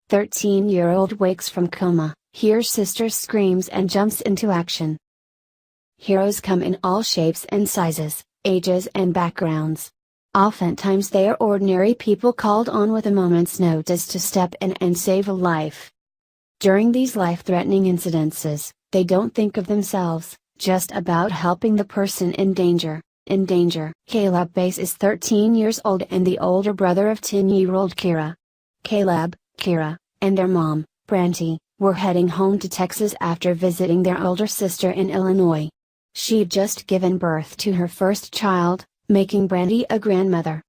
13-year-old wakes from coma, hears sister's screams and jumps into action. Heroes come in all shapes and sizes, ages and backgrounds. Oftentimes they are ordinary people called on with a moment's notice to step in and save a life. During these life-threatening incidences, they don't think of themselves, just about helping the person in danger. Caleb Bass is 13 years old and the older brother of 10-year-old Kira. Caleb, Kira, and their mom, Branty, were heading home to Texas after visiting their older sister in Illinois. She'd just given birth to her first child, making Branty a grandmother.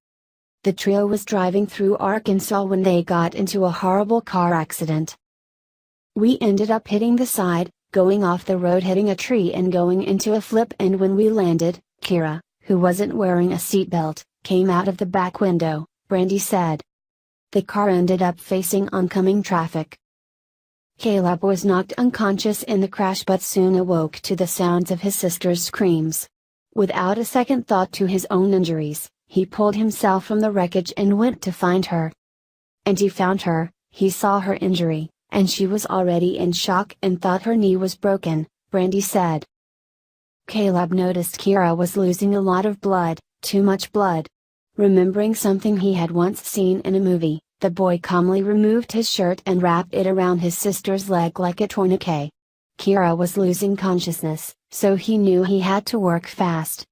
The trio was driving through Arkansas when they got into a horrible car accident. We ended up hitting the side, going off the road, hitting a tree and going into a flip, and when we landed, Kira, who wasn't wearing a seatbelt, came out of the back window, Brandy said. The car ended up facing oncoming traffic. Caleb was knocked unconscious in the crash but soon awoke to the sounds of his sister's screams. Without a second thought to his own injuries, he pulled himself from the wreckage and went to find her. And he found her. He saw her injury, and she was already in shock and thought her knee was broken, Brandy said. Caleb noticed Kira was losing a lot of blood, too much blood. Remembering something he had once seen in a movie, the boy calmly removed his shirt and wrapped it around his sister's leg like a tourniquet. Kira was losing consciousness, so he knew he had to work fast.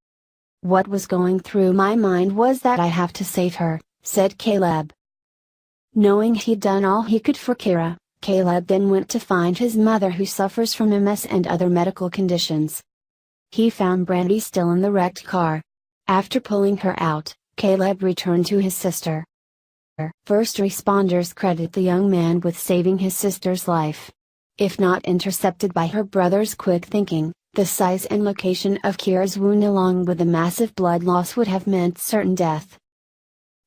What was going through my mind was that I have to save her, said Caleb. Knowing he'd done all he could for Kira, Caleb then went to find his mother, who suffers from MS and other medical conditions. He found Brandy still in the wrecked car. After pulling her out, Caleb returned to his sister. First responders credit the young man with saving his sister's life. If not intercepted by her brother's quick thinking, the size and location of Kira's wound along with the massive blood loss would have meant certain death.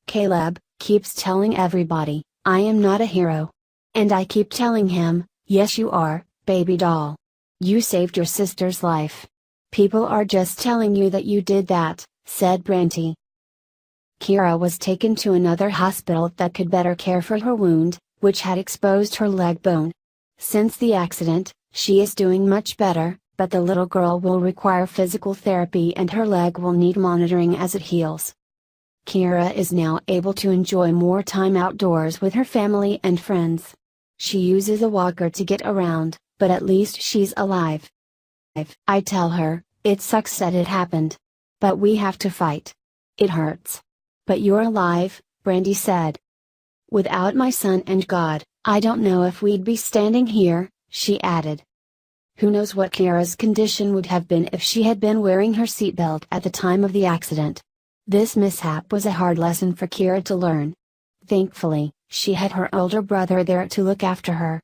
Caleb keeps telling everybody, "I am not a hero." And I keep telling him, "Yes you are, baby doll. You saved your sister's life. People are just telling you that you did that," said Branty. Kira was taken to another hospital that could better care for her wound, which had exposed her leg bone. Since the accident, she is doing much better, but the little girl will require physical therapy and her leg will need monitoring as it heals. Kira is now able to enjoy more time outdoors with her family and friends. She uses a walker to get around, but at least she's alive. I tell her, "It sucks that it happened. But we have to fight. It hurts. But you're alive," Brandy said. "Without my son and God, I don't know if we'd be standing here," she added. Who knows what Kira's condition would have been if she had been wearing her seatbelt at the time of the accident. This mishap was a hard lesson for Kira to learn. Thankfully, she had her older brother there to look after her.